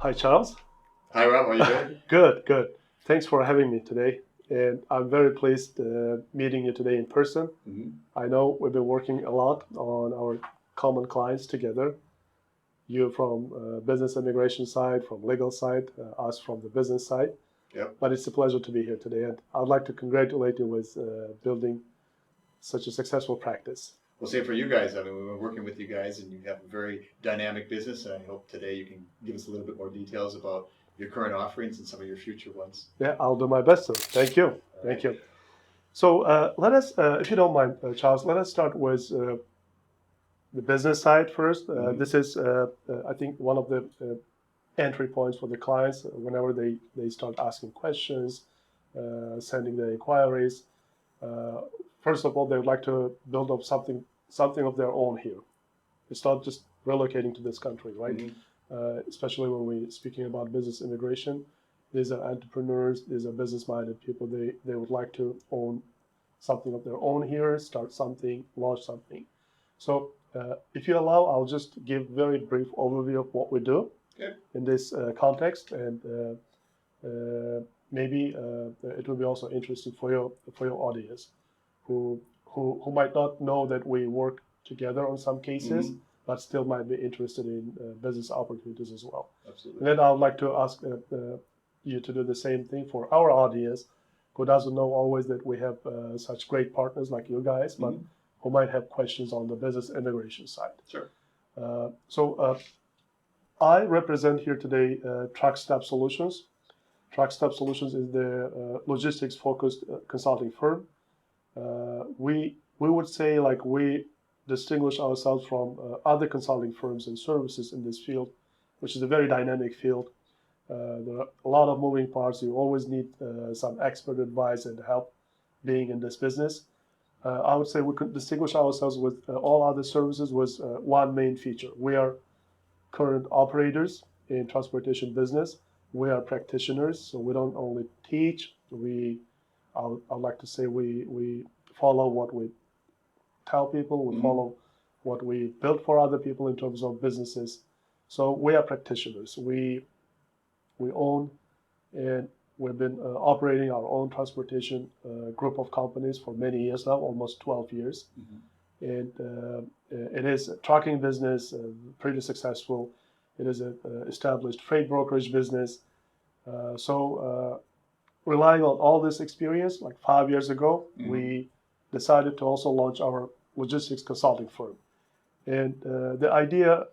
Hi, Charles. Hi, Rob. How are you doing? Good, good. Thanks for having me today. And I'm very pleased meeting you today in person. hmm I know we've been working a lot on our common clients together. You from business immigration side, from legal side, us from the business side. Yep. But it's a pleasure to be here today. And I'd like to congratulate you with building such a successful practice. Well, same for you guys. I mean, we've been working with you guys, and you have a very dynamic business. And I hope today you can give us a little bit more details about your current offerings and some of your future ones. Yeah, I'll do my best. So thank you. All Thank right. you. So let us, if you don't mind, Charles, let us start with the business side first. This is, I think, one of the entry points for the clients whenever they start asking questions, sending their inquiries. Uh, First of all, they would like to build up something of their own here. It's not just relocating to this country, right? hmm Especially when we're speaking about business immigration. These are entrepreneurs, these are business-minded people. They would like to own something of their own here, start something, launch something. So if you allow, I'll just give very brief overview of what we do Okay. in this context, and maybe it will be also interesting for your audience who might not know that we work together on some cases, hmm but still might be interested in business opportunities as well. Absolutely. And then I would like to ask you to do the same thing for our audience, who doesn't know always that we have such great partners like you guys, but who might have questions on the business immigration side. Sure. So I represent here today TruckStaff Solutions. TruckStaff Solutions is the logistics-focused consulting firm. We would say like we distinguish ourselves from other consulting firms and services in this field, which is a very dynamic field. There are a lot of moving parts. You always need some expert advice and help being in this business. I would say we could distinguish ourselves with all other services with one main feature. We are current operators in transportation business. We are practitioners, so we don't only teach. I'd like to say we follow what we tell people. We follow what we build for other people in terms of businesses. So we are practitioners. We own and we've been operating our own transportation group of companies for many years now, almost 12 years. And it is a trucking business, pretty successful. It is an established freight brokerage business. So relying on all this experience, like 5 years ago, we decided to also launch our logistics consulting firm. And the idea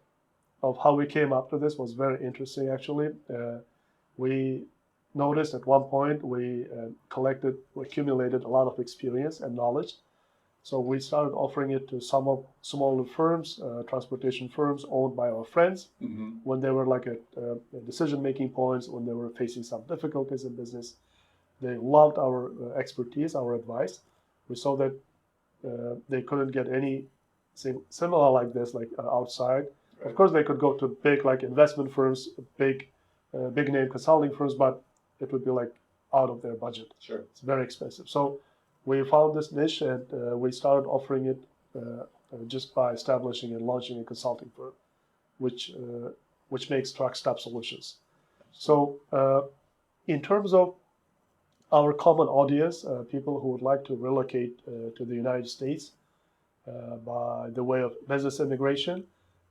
of how we came up to this was very interesting, actually. We noticed at one point we accumulated a lot of experience and knowledge. So we started offering it to some of smaller firms, transportation firms owned by our friends, when they were like at decision-making points, when they were facing some difficulties in business. They loved our expertise, our advice. We saw that they couldn't get anything similar like this, like outside. Right. Of course, they could go to big like investment firms, big name consulting firms, but it would be like out of their budget. Sure. It's very expensive. So we found this niche and we started offering it just by establishing and launching a consulting firm, which makes TruckStaff Solutions. So in terms of our common audience, people who would like to relocate to the United States by the way of business immigration,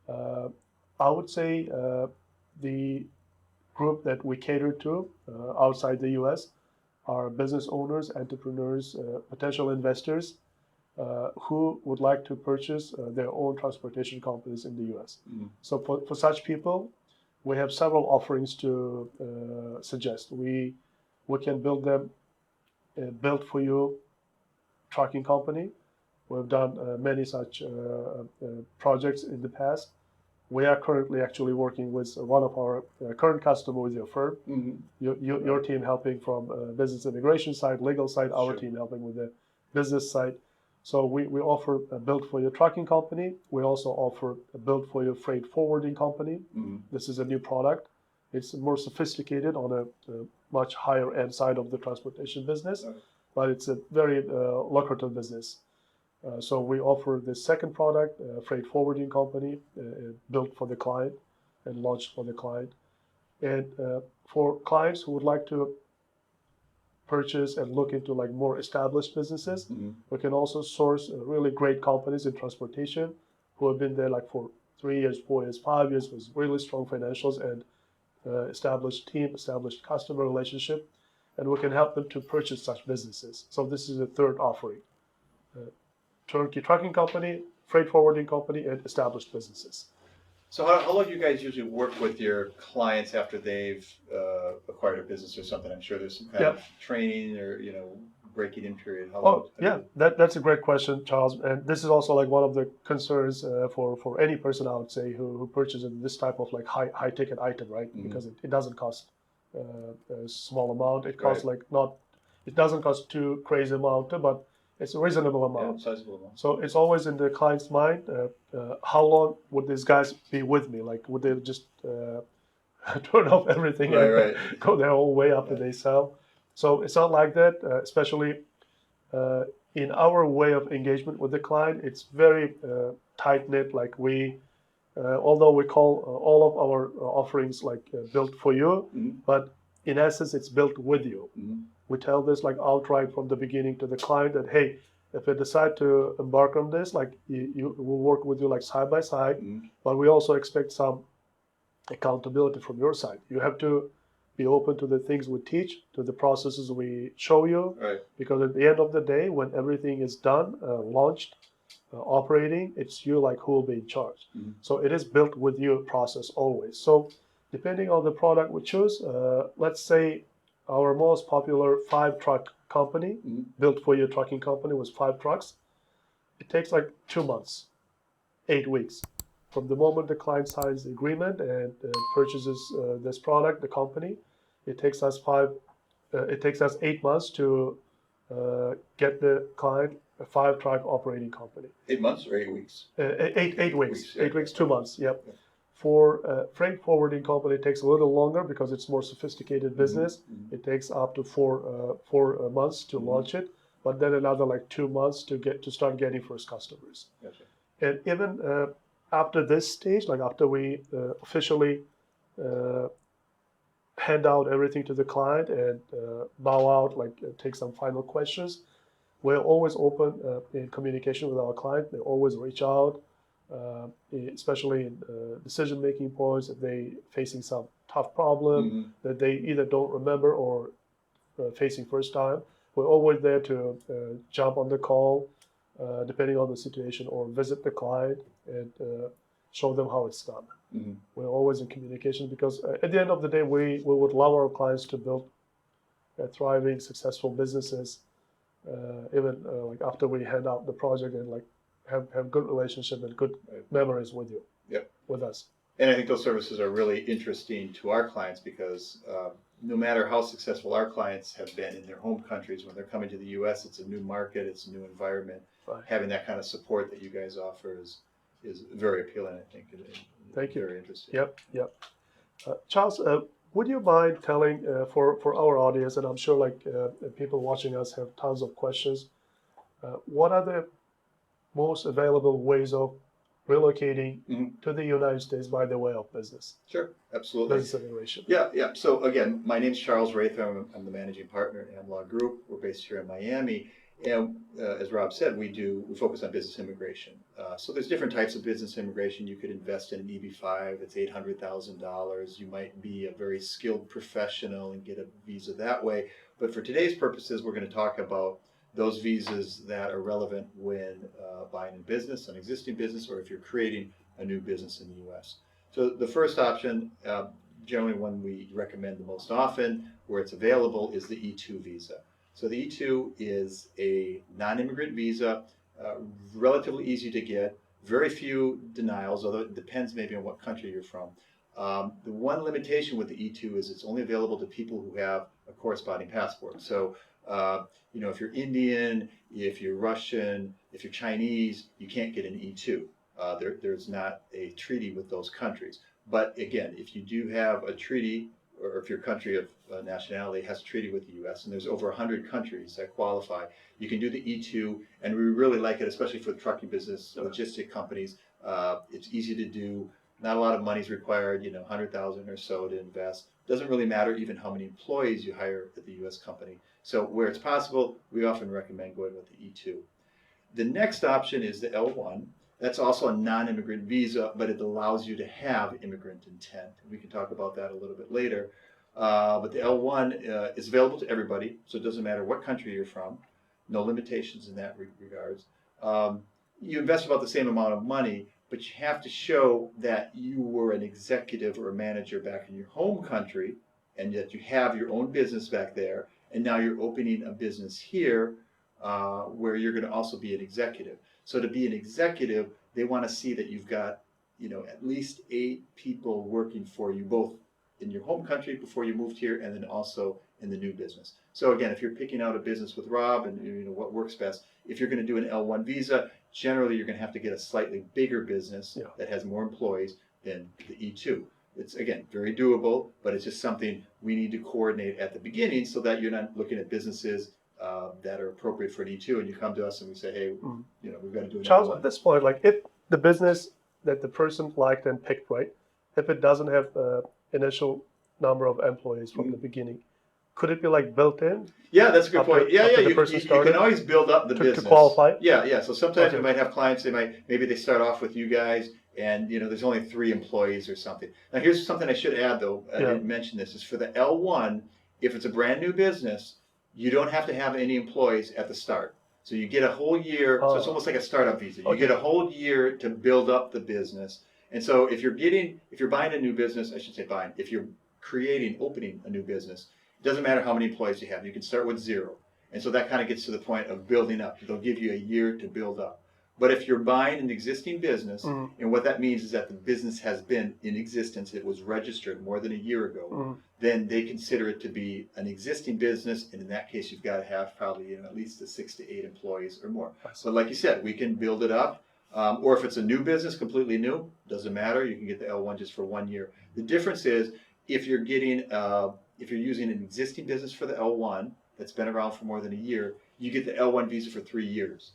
I would say the group that we cater to outside the US are business owners, entrepreneurs, potential investors who would like to purchase their own transportation companies in the US. So for such people, we have several offerings to suggest. We can build them built for you trucking company. We've done many such projects in the past. We are currently actually working with one of our current customers with your firm. Your team helping from business immigration side, legal side, our team helping with the business side. So we offer a built for your trucking company. We also offer a built for your freight forwarding company. This is a new product. It's more sophisticated on a much higher end side of the transportation business, but it's a very lucrative business. So we offer the second product, freight forwarding company, built for the client and launched for the client. And for clients who would like to purchase and look into like more established businesses, we can also source really great companies in transportation who have been there like for 3 years, 4 years, 5 years with really strong financials and established team, established customer relationship, and we can help them to purchase such businesses. So this is the third offering. Turnkey Trucking Company, Freight Forwarding Company, and established businesses. So how long do you guys usually work with your clients after they've acquired a business or something? I'm sure there's some kind of training or, breaking in period. How long? That's a great question, Charles. And this is also like one of the concerns for any person, I would say, who purchases this type of like high ticket item, right? Because it doesn't cost a small amount. It costs it doesn't cost too crazy amount, but it's a reasonable amount. Yeah, sizable amount. So it's always in the client's mind, how long would these guys be with me? Like, would they just turn off everything and go their own way after they sell? So it's not like that, especially in our way of engagement with the client. It's very tight-knit. Like although we call all of our offerings like built for you, but in essence, it's built with you. We tell this like outright from the beginning to the client that, hey, if you decide to embark on this, like we'll work with you like side by side, but we also expect some accountability from your side. You have to be open to the things we teach, to the processes we show you, because at the end of the day, when everything is done, launched, operating, it's you like who will be in charge. So it is built with you process always. So depending on the product we choose, let's say our most popular 5-truck company, built for you trucking company, was 5 trucks. It takes like 2 months, 8 weeks. From the moment the client signs the agreement and purchases this product, the company, it takes us 8 months to get the client a 5-truck operating company. 8 months or 8 weeks? 8 weeks. 8 weeks, 2 months. Yep. For freight forwarding company, it takes a little longer because it's more sophisticated business. It takes up to 4 months to launch it, but then another like 2 months to start getting first customers. Gotcha. And even after this stage, like after we officially hand out everything to the client and bow out, like take some final questions, we're always open in communication with our client. They always reach out. Especially in decision-making points, if they facing some tough problem that they either don't remember or facing first time, we're always there to jump on the call, depending on the situation, or visit the client and show them how it's done. We're always in communication because at the end of the day, we would love our clients to build thriving, successful businesses, even like after we hand out the project and like have good relationship and good memories with you, with us. And I think those services are really interesting to our clients because no matter how successful our clients have been in their home countries, when they're coming to the U.S., it's a new market, it's a new environment. Having that kind of support that you guys offer is very appealing, I think. Thank you. Very interesting. Yep. Charles, would you mind telling for our audience, and I'm sure like people watching us have tons of questions, what are the most available ways of relocating to the United States by the way of business? Sure, absolutely. Business immigration. Yeah. So again, my name's Charles Raether. I'm the managing partner at AmLaw Group. We're based here in Miami. And as Rob said, we focus on business immigration. So there's different types of business immigration. You could invest in an EB-5. It's $800,000. You might be a very skilled professional and get a visa that way. But for today's purposes, we're going to talk about those visas that are relevant when buying a business, an existing business, or if you're creating a new business in the U.S. So the first option, generally one we recommend the most often, where it's available, is the E-2 visa. So the E-2 is a non-immigrant visa, relatively easy to get, very few denials, although it depends maybe on what country you're from. The one limitation with the E-2 is it's only available to people who have a corresponding passport. So if you're Indian, if you're Russian, if you're Chinese, you can't get an E-2. There's not a treaty with those countries. But again, if you do have a treaty, or if your country of nationality has a treaty with the U.S., and there's over 100 countries that qualify, you can do the E-2, and we really like it, especially for the trucking business, logistic companies. It's easy to do, Not a lot of money is required, 100,000 or so to invest. Doesn't really matter even how many employees you hire at the U.S. company. So where it's possible, we often recommend going with the E-2. The next option is the L-1. That's also a non-immigrant visa, but it allows you to have immigrant intent. We can talk about that a little bit later. But the L-1 is available to everybody, so it doesn't matter what country you're from. No limitations in that regards. You invest about the same amount of money, but you have to show that you were an executive or a manager back in your home country, and that you have your own business back there, and now you're opening a business here where you're going to also be an executive. So to be an executive, they want to see that you've got, at least 8 people working for you, both in your home country before you moved here, and then also in the new business. So again, if you're picking out a business with Rob and what works best, if you're going to do an L-1 visa, generally you're going to have to get a slightly bigger business that has more employees than the E-2. It's, again, very doable, but it's just something we need to coordinate at the beginning so that you're not looking at businesses that are appropriate for an E-2, and you come to us and we say, hey, we've got to do an Charles, L-1. at this point, like if the business that the person liked and picked, right, if it doesn't have initial number of employees from the beginning, could it be like built in? Yeah, that's a good point. Yeah, you can always build up the business. To qualify? Yeah. So sometimes we might have clients, maybe they start off with you guys, and there's only 3 employees or something. Now here's something I should add though, I didn't mention this, is for the L1, if it's a brand new business, you don't have to have any employees at the start. So you get a whole year, so it's almost like a startup visa. You get a whole year to build up the business. And so if you're buying a new business, I should say if you're opening a new business, it doesn't matter how many employees you have. You can start with 0. And so that kind of gets to the point of building up. They'll give you a year to build up. But if you're buying an existing business, and what that means is that the business has been in existence, it was registered more than a year ago, then they consider it to be an existing business, and in that case, you've got to have probably at least 6 to 8 employees or more. So like you said, we can build it up, or if it's a new business, completely new, doesn't matter. You can get the L1 just for 1 year. The difference is if you're using an existing business for the L1 that's been around for more than a year, you get the L1 visa for 3 years.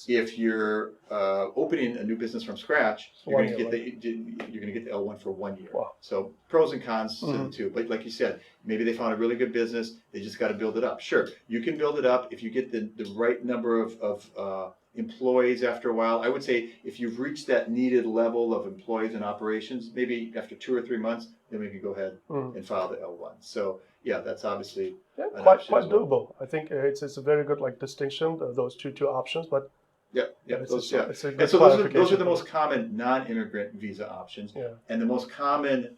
If you're opening a new business from scratch, you're going to get the L1 for 1 year. Wow. So pros and cons to the two. But like you said, maybe they found a really good business. They just got to build it up. Sure, you can build it up if you get the right number of employees after a while. I would say if you've reached that needed level of employees and operations, maybe after 2 or 3 months, then we can go ahead and file the L1. So yeah, that's obviously quite doable. I think it's a very good distinction of those two options, but those are the most common non-immigrant visa options, and the most common,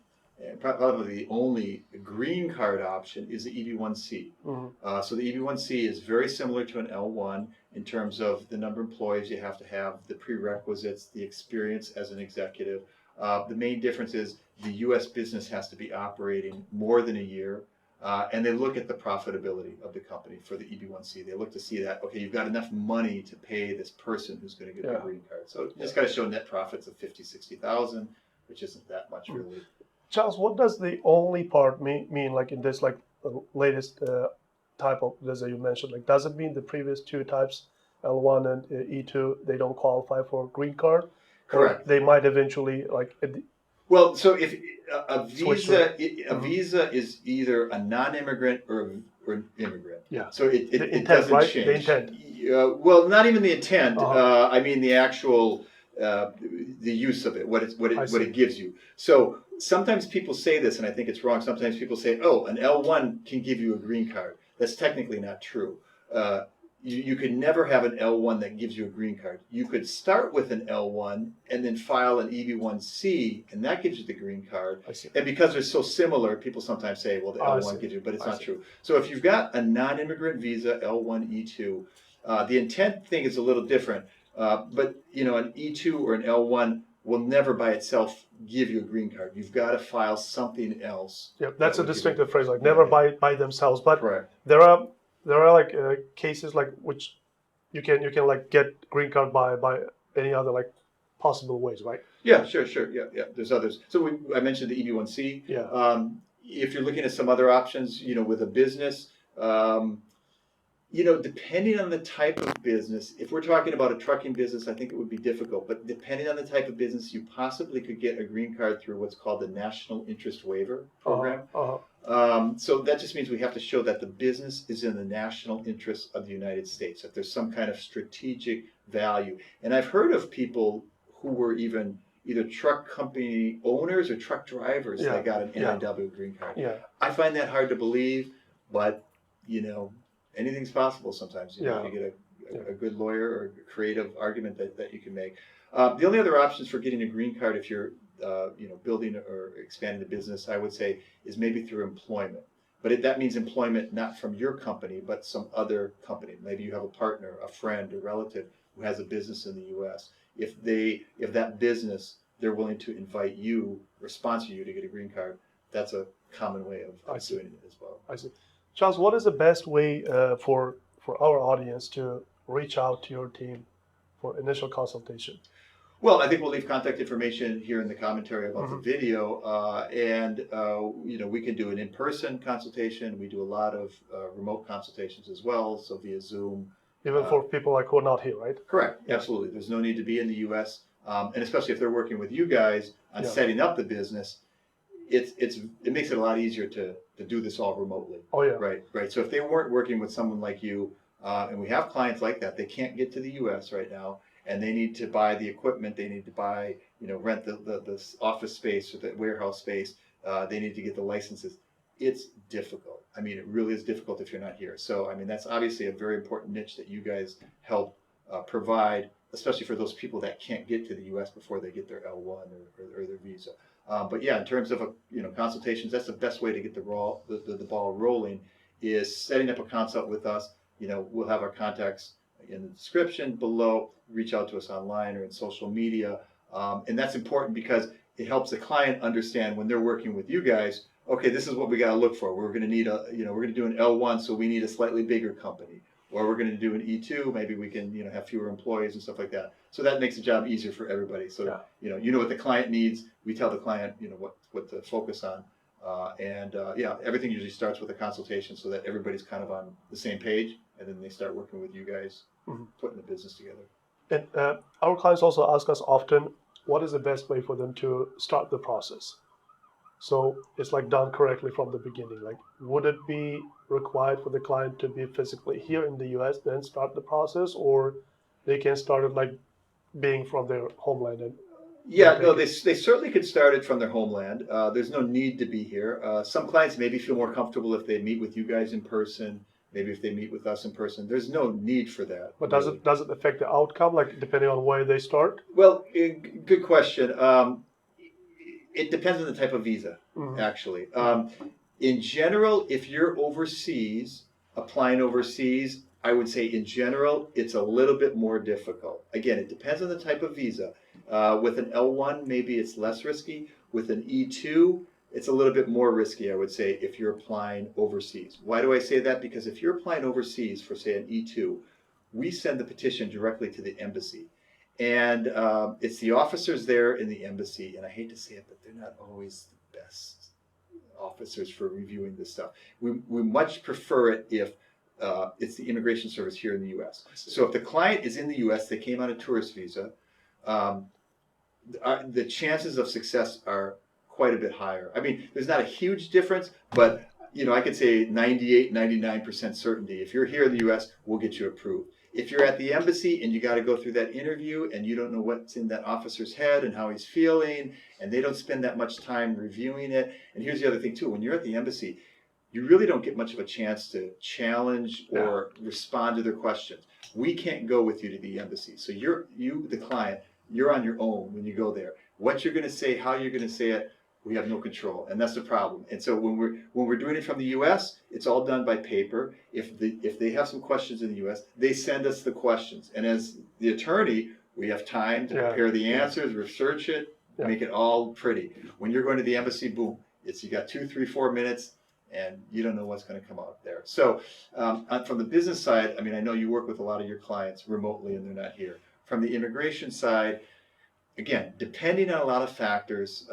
probably the only green card option is the EB-1c. So the EB-1c is very similar to an L1 in terms of the number of employees you have to have, the prerequisites, the experience as an executive. The main difference is the U.S. business has to be operating more than a year. And they look at the profitability of the company for the EB-1c. They look to see that, okay, you've got enough money to pay this person who's going to get the green card. So you just got to show net profits of $50,000, $60,000, which isn't that much really. Charles, what does the only part mean like in this latest type of visa you mentioned? Like, does it mean the previous 2 types, L1 and E2, they don't qualify for green card? Correct. Or they might eventually Well, so if a visa is either a non-immigrant or an immigrant. Yeah. So it doesn't change. The intent. Well, not even the intent. I mean the actual the use of it, what it gives you. So sometimes people say this, and I think it's wrong. Sometimes people say, "Oh, an L1 can give you a green card." That's technically not true. You could never have an L1 that gives you a green card. You could start with an L1 and then file an EB-1c, and that gives you the green card. I see. And because they're so similar, people sometimes say, well, the L1 gives you, but it's not true. So if you've got a non-immigrant visa, L1, E2, the intent thing is a little different. But an E2 or an L1 will never by itself give you a green card. You've got to file something else. Yeah, that's a distinctive phrase, like never by themselves. But correct. There are cases which you can get green card by any other possible ways, right? Yeah, sure. Yeah. There's others. So I mentioned the EB-1c. Yeah. If you're looking at some other options, with a business, Depending on the type of business, if we're talking about a trucking business, I think it would be difficult. But depending on the type of business, you possibly could get a green card through what's called the National Interest Waiver Program. So that just means we have to show that the business is in the national interest of the United States, that there's some kind of strategic value. And I've heard of people who were even either truck company owners or truck drivers that got an NIW green card. Yeah. I find that hard to believe, but anything's possible sometimes. You get a good lawyer or a creative argument that you can make. The only other options for getting a green card if you're building or expanding the business, I would say, is maybe through employment. But that means employment not from your company, but some other company. Maybe you have a partner, a friend, a relative who has a business in the U.S. If that business, they're willing to invite you or sponsor you to get a green card, that's a common way of doing it as well. I see. Charles, what is the best way for our audience to reach out to your team for initial consultation? Well, I think we'll leave contact information here in the commentary about the video, and we can do an in-person consultation. We do a lot of remote consultations as well, so via Zoom. Even for people like who are not here, right? Correct, absolutely. There's no need to be in the U.S., and especially if they're working with you guys on setting up the business, it makes it a lot easier to do this all remotely. Oh yeah. Right. So if they weren't working with someone like you, and we have clients like that, they can't get to the U.S. right now, and they need to buy the equipment, they need to buy, rent the office space or the warehouse space, they need to get the licenses. It's difficult. I mean, it really is difficult if you're not here. So, I mean, that's obviously a very important niche that you guys help provide, especially for those people that can't get to the U.S. before they get their L-1 or their visa. But yeah, in terms of consultations, that's the best way to get the ball rolling, is setting up a consult with us. We'll have our contacts in the description below. Reach out to us online or in social media, and that's important because it helps the client understand when they're working with you guys. Okay, this is what we got to look for. We're going to need we're going to do an L1, so we need a slightly bigger company, or we're going to do an E2. Maybe we can have fewer employees and stuff like that. So that makes the job easier for everybody. So you know what the client needs. We tell the client what to focus on, and everything usually starts with a consultation so that everybody's kind of on the same page, and then they start working with you guys, putting the business together. And our clients also ask us often, what is the best way for them to start the process? So it's like done correctly from the beginning. Like, would it be required for the client to be physically here in the U.S. then start the process, or they can start it like being from their homeland? And they certainly could start it from their homeland. There's no need to be here. Some clients maybe feel more comfortable if they meet with you guys in person. Maybe if they meet with us in person, there's no need for that. But does it affect the outcome, like depending on where they start? Well, good question. It depends on the type of visa, actually. In general, if you're overseas, applying overseas, I would say in general, it's a little bit more difficult. Again, it depends on the type of visa. With an L1, maybe it's less risky. With an E2, it's a little bit more risky, I would say, if you're applying overseas. Why do I say that? Because if you're applying overseas for, say, an E2, we send the petition directly to the embassy. And it's the officers there in the embassy, and I hate to say it, but they're not always the best officers for reviewing this stuff. We much prefer it if it's the immigration service here in the U.S. So if the client is in the U.S., they came on a tourist visa, the chances of success are quite a bit higher. I mean, there's not a huge difference, but I could say 98, 99% certainty. If you're here in the U.S., we'll get you approved. If you're at the embassy and you got to go through that interview and you don't know what's in that officer's head and how he's feeling, and they don't spend that much time reviewing it. And here's the other thing too, when you're at the embassy, you really don't get much of a chance to challenge or respond to their questions. We can't go with you to the embassy. So you, the client, you're on your own when you go there. What you're going to say, how you're going to say it, we have no control, and that's the problem. And so when we're doing it from the U.S., it's all done by paper. If they have some questions in the U.S., they send us the questions, and as the attorney, we have time to prepare the answers, research it, make it all pretty. When you're going to the embassy, boom, you got 2, 3, 4 minutes, and you don't know what's going to come out there. So from the business side, I mean, I know you work with a lot of your clients remotely, and they're not here. From the immigration side, again, depending on a lot of factors.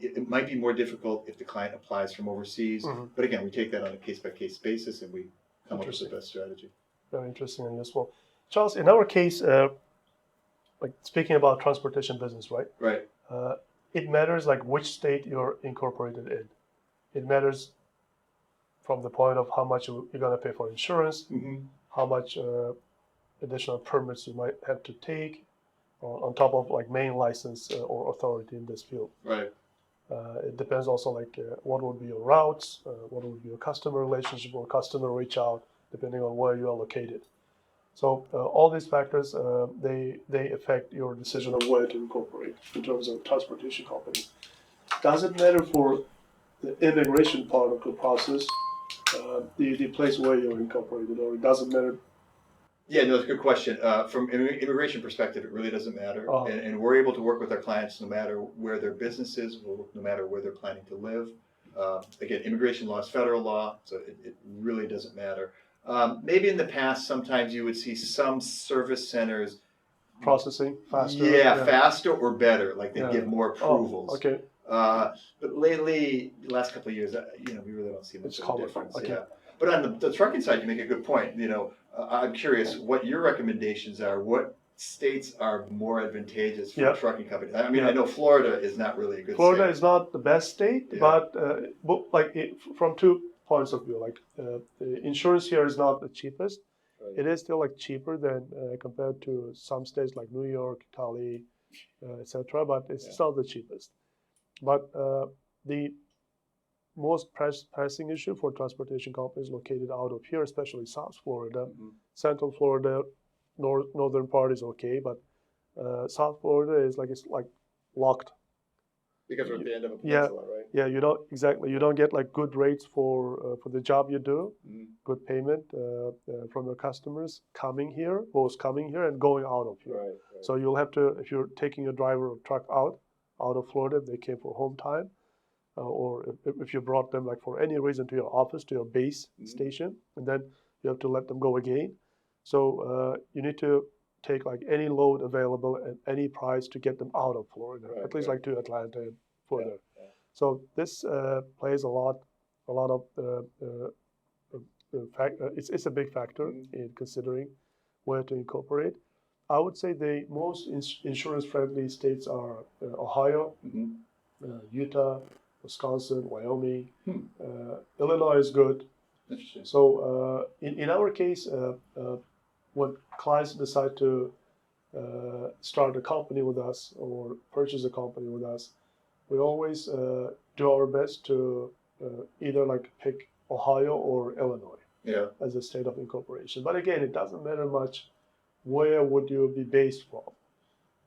It might be more difficult if the client applies from overseas, but again, we take that on a case-by-case basis and we come up with the best strategy. Very interesting and useful. Charles, in our case, like speaking about transportation business, right? Right. It matters like which state you're incorporated in. It matters from the point of how much you're going to pay for insurance, how much additional permits you might have to take on top of like main license or authority in this field. Right. It depends also like what would be your routes, what would be your customer relationship or customer reach out, depending on where you are located. So all these factors, they affect your decision of where to incorporate in terms of transportation companies. Does it matter for the immigration part of the process, the place where you're incorporated, or it doesn't matter? Yeah, no, that's a good question. From an immigration perspective, it really doesn't matter. And we're able to work with our clients no matter where their business is, no matter where they're planning to live. Again, immigration law is federal law, so it really doesn't matter. Maybe in the past, sometimes you would see some service centers processing faster. Yeah, faster or better, like they give more approvals. Okay. But lately, the last couple of years, we really don't see much of a difference. Okay. Yeah. But on the trucking side, you make a good point. I'm curious what your recommendations are. What states are more advantageous for trucking companies? I mean, I know Florida is not really a good Florida state. is not the best state, but from 2 points of view, like the insurance here is not the cheapest. Right. It is still like cheaper than compared to some states like New York, Cali, etc. But it's not the cheapest. But the most pressing issue for transportation companies located out of here, especially South Florida, Central Florida, northern part is okay, but South Florida is it's like locked. Because we're at the end of a peninsula, right? Yeah, you don't get like good rates for the job you do, good payment from your customers both coming here and going out of here. Right. So you'll have to, if you're taking a driver or truck out of Florida, if they came for home time, or if you brought them like for any reason to your office, to your base station, and then you have to let them go again. So you need to take like any load available at any price to get them out of Florida, at least like to Atlanta and further. Yeah. So this plays a lot of it's a big factor in considering where to incorporate. I would say the most insurance-friendly states are Ohio, Utah, Wisconsin, Wyoming. Illinois is good. Interesting. So in our case, when clients decide to start a company with us or purchase a company with us, we always do our best to either like pick Ohio or Illinois as a state of incorporation. But again, it doesn't matter much where would you be based from.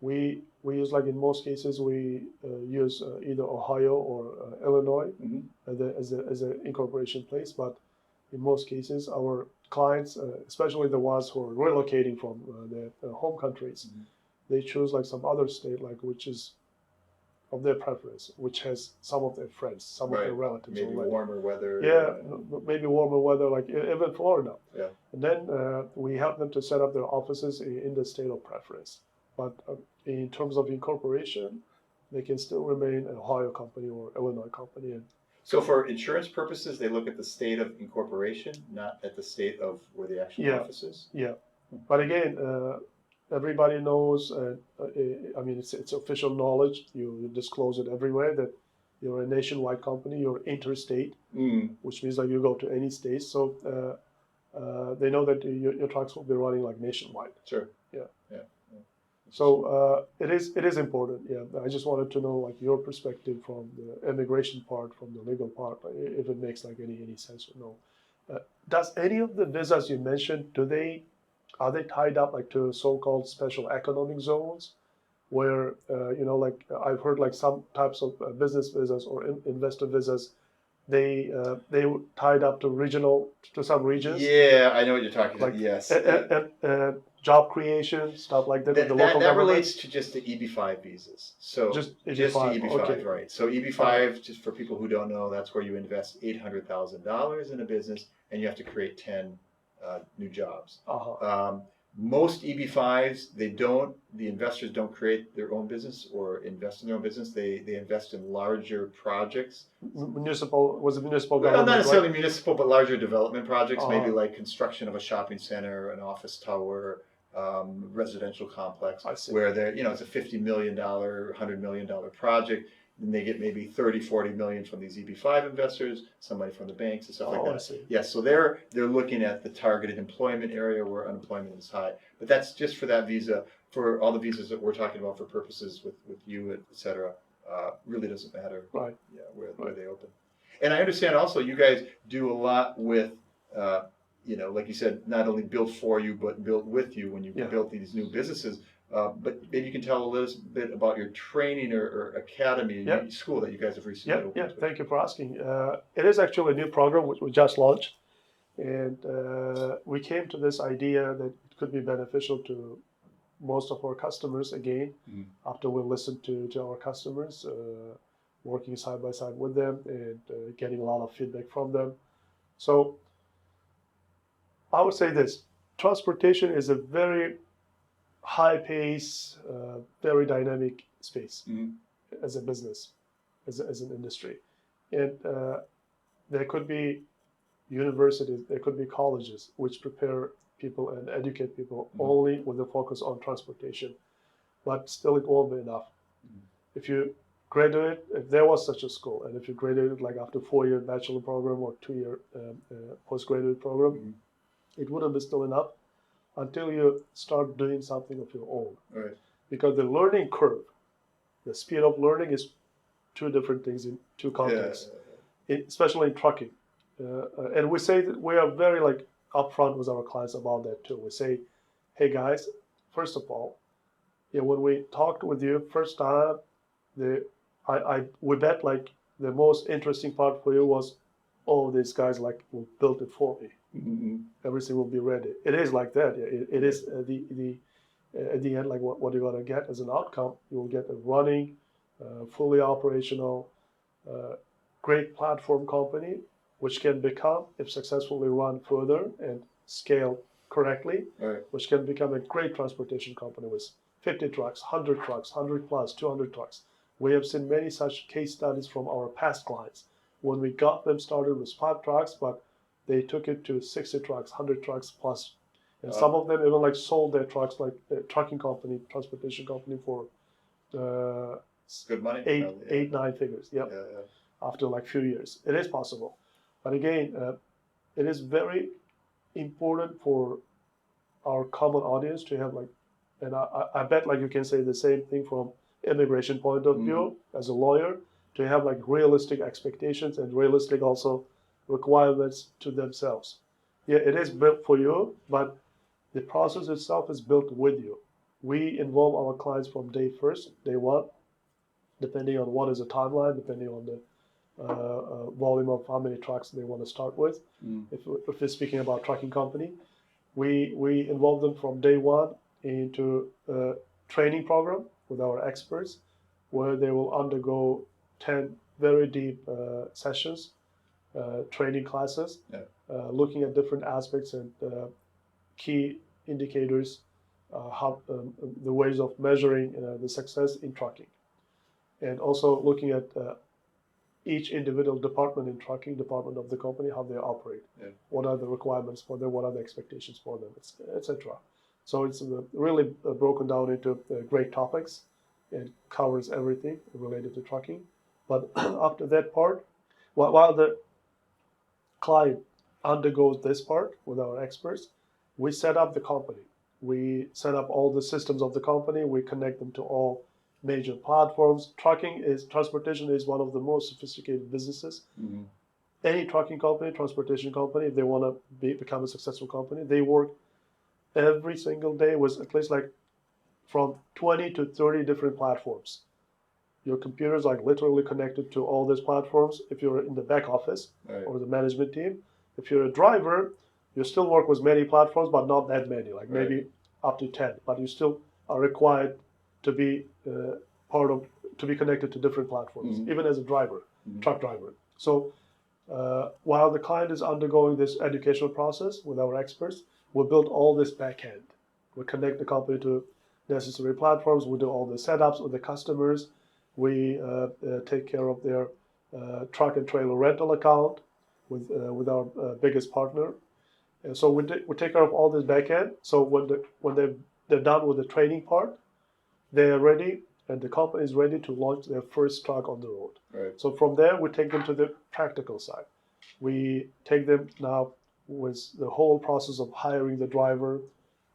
We use, like in most cases, we use either Ohio or Illinois as an incorporation place. But in most cases, our clients, especially the ones who are relocating from their home countries, they choose like some other state, like which is of their preference, which has some of their friends, some of their relatives. Maybe warmer weather. Yeah, maybe warmer weather, like even Florida. Yeah. And then we help them to set up their offices in the state of preference. But in terms of incorporation, they can still remain an Ohio company or Illinois company. So for insurance purposes, they look at the state of incorporation, not at the state of where the actual office is? Yeah. But again, everybody knows, I mean, it's official knowledge. You disclose it everywhere that you're a nationwide company, you're interstate, which means like you go to any state. So they know that your trucks will be running like nationwide. Sure. Yeah. So it is important. Yeah, I just wanted to know like your perspective from the immigration part, from the legal part, if it makes like any sense or no. Does any of the visas you mentioned, are they tied up like to so-called special economic zones, where like I've heard like some types of business visas or investor visas, they tied up to some regions. Yeah, I know what you're talking about. Yes. Job creation, stuff like that. That relates to just the EB-5 visas. So just EB-5, okay. Right? So EB-5, just for people who don't know, that's where you invest $800,000 in a business, and you have to create 10 new jobs. most EB-5s, the investors don't create their own business or invest in their own business. They invest in larger projects. Was it municipal Well, government? not necessarily Right? municipal, but larger development projects, maybe Uh, like construction of a shopping center, an office tower, residential complex, I see. where it's a $50 million, $100 million project. And they get maybe 30, 40 million from these EB-5 investors, somebody from the banks and stuff like that. I see. Yes, so they're looking at the targeted employment area where unemployment is high. But that's just for that visa. For all the visas that we're talking about for purposes with you, et cetera, really doesn't matter. Right. Yeah, where they open. And I understand also you guys do a lot with, like you said, not only built for you, but built with you when you built these new businesses. But maybe you can tell a little bit about your training or academy, school that you guys have recently opened. Yeah, thank you for asking. It is actually a new program which we just launched. And we came to this idea that it could be beneficial to most of our customers again, after we listened to our customers, working side by side with them and getting a lot of feedback from them. So I would say this, transportation is a very high pace, very dynamic space as a business, as an industry. And there could be universities, there could be colleges which prepare people and educate people only with a focus on transportation, but still it won't be enough. If you graduate, if there was such a school, and if you graduated like after 4-year bachelor program or 2-year postgraduate program, it wouldn't be still enough until you start doing something of your own. Right. Because the learning curve, the speed of learning is two different things in two contexts, especially in trucking. And we say that we are very upfront with our clients about that too. We say, hey guys, first of all, when we talked with you first time, we bet the most interesting part for you was, oh, these guys will build it for me. Everything will be ready. It is like that. It is at the end, what you're gonna get as an outcome. You will get a running, fully operational, great platform company, which can become, if successfully run further and scale correctly, which can become a great transportation company with 50 trucks, 100 trucks, 100 plus, 200 trucks. We have seen many such case studies from our past clients. When we got them started with 5 trucks, but they took it to 60 trucks, 100 trucks plus. And some of them even sold their trucks like a trucking company, transportation company for good money. 8, 9 figures. Yep. After a few years. It is possible. But again, it is very important for our common audience to have and I bet you can say the same thing from immigration point of view as a lawyer, to have realistic expectations and realistic also requirements to themselves. Yeah, it is built for you, but the process itself is built with you. We involve our clients from day one, depending on what is the timeline, depending on the volume of how many trucks they want to start with. If we're speaking about trucking company, we involve them from day one into a training program with our experts, where they will undergo 10 very deep sessions, training classes, looking at different aspects and key indicators, how the ways of measuring the success in trucking, and also looking at each individual department in trucking, department of the company, how they operate, what are the requirements for them, what are the expectations for them, etc. So it's really broken down into great topics. It covers everything related to trucking. But after that part, while the client undergoes this part with our experts, we set up the company. We set up all the systems of the company. We connect them to all major platforms. Transportation is one of the most sophisticated businesses. Any trucking company, transportation company, if they want to become a successful company, they work every single day with at least from 20 to 30 different platforms. Your computer is literally connected to all these platforms if you're in the back office or the management team. If you're a driver, you still work with many platforms, but not that many, maybe up to 10. But you still are required to be to be connected to different platforms, even as a driver, truck driver. So while the client is undergoing this educational process with our experts, we build all this back end We connect the company to necessary platforms. We do all the setups with the customers. We take care of their truck and trailer rental account with our biggest partner. And so we take care of all this back end. So when they're done with the training part, they're ready, and the company is ready to launch their first truck on the road. Right. So from there, we take them to the practical side. We take them now with the whole process of hiring the driver,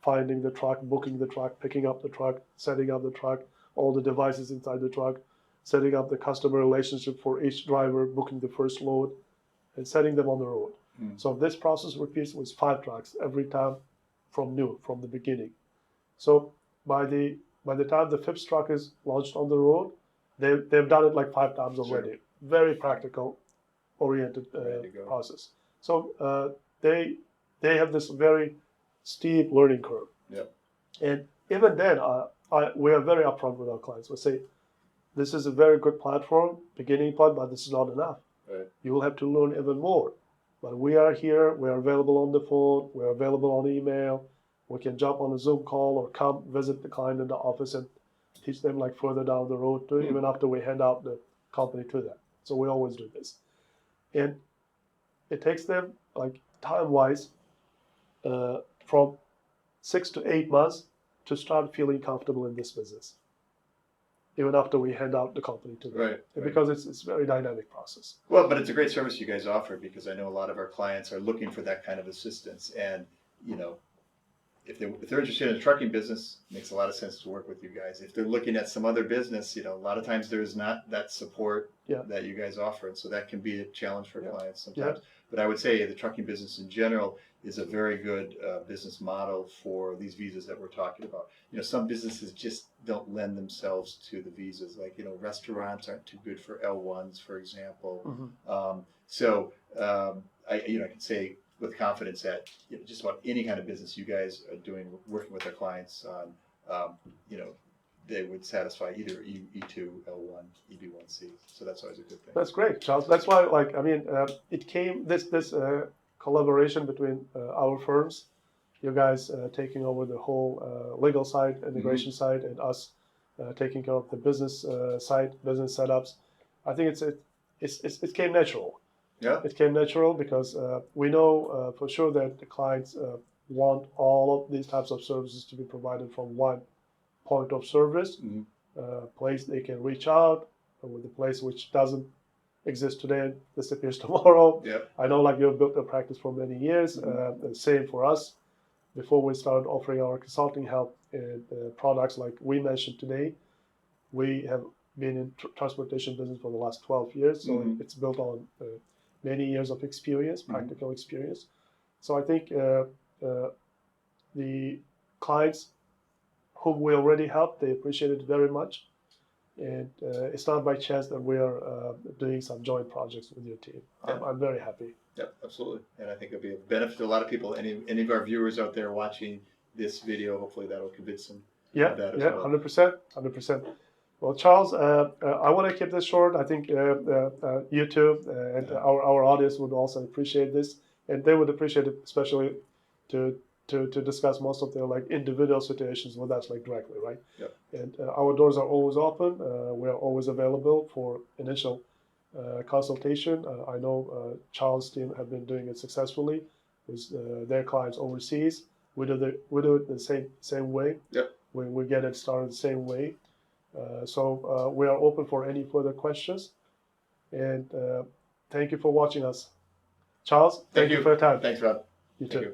finding the truck, booking the truck, picking up the truck, setting up the truck, all the devices inside the truck, setting up the customer relationship for each driver, booking the first load, and setting them on the road. So this process repeats with 5 trucks every time from the beginning. So by the time the 5th truck is launched on the road, they've done it like 5 times already. Sure. Very practical oriented process. So they have this very steep learning curve. Yep. And even then, we are very upfront with our clients. We say, this is a very good platform, beginning point, but this is not enough. Right. You will have to learn even more. But we are here, we are available on the phone, we are available on email, we can jump on a Zoom call or come visit the client in the office and teach them like further down the road too, even after we hand out the company to them. So we always do this. And it takes them like time-wise from 6 to 8 months to start feeling comfortable in this business, even after we hand out the company to them. Right. Because it's a very dynamic process. Well, but it's a great service you guys offer, because I know a lot of our clients are looking for that kind of assistance. And, you know, if they're interested in the trucking business, it makes a lot of sense to work with you guys. If they're looking at some other business, you know, a lot of times there's not that support that you guys offer. And so that can be a challenge for clients sometimes. But I would say the trucking business in general is a very good business model for these visas that we're talking about. You know, some businesses just don't lend themselves to the visas. Like, you know, restaurants aren't too good for L-1s, for example. I can say with confidence that, you know, just about any kind of business you guys are doing, working with our clients on, you know, they would satisfy either E-2, L-1, EB-1c. So that's always a good thing. That's great, Charles. That's why, like, I mean, it came, this collaboration between our firms, you guys taking over the whole legal side, immigration side, and us taking care of the business side, business setups. I think it came natural. Yeah. It came natural because we know for sure that the clients want all of these types of services to be provided from one point of service, place they can reach out, with a place which doesn't exist today and disappears tomorrow. Yep. I know, like, you've built a practice for many years. Same for us. Before we started offering our consulting help and products like we mentioned today, we have been in transportation business for the last 12 years. So it's built on many years of experience, practical experience. So I think the clients whom we already helped, they appreciate it very much. And it's not by chance that we are doing some joint projects with your team. I'm very happy. Yeah, absolutely. And I think it'll be a benefit to a lot of people. Any of our viewers out there watching this video, hopefully that'll convince them of that as well. 100%. Well, Charles, I want to keep this short. I think you too, and our audience would also appreciate this. And they would appreciate it, especially to discuss most of their like individual situations with us like directly, right? Yep. And our doors are always open. We are always available for initial consultation. I know Charles' team have been doing it successfully with their clients overseas. We do it the same way. Yep. We get it started the same way. So we are open for any further questions. And thank you for watching us. Charles, thank you for your time. Thanks, Rob. You too.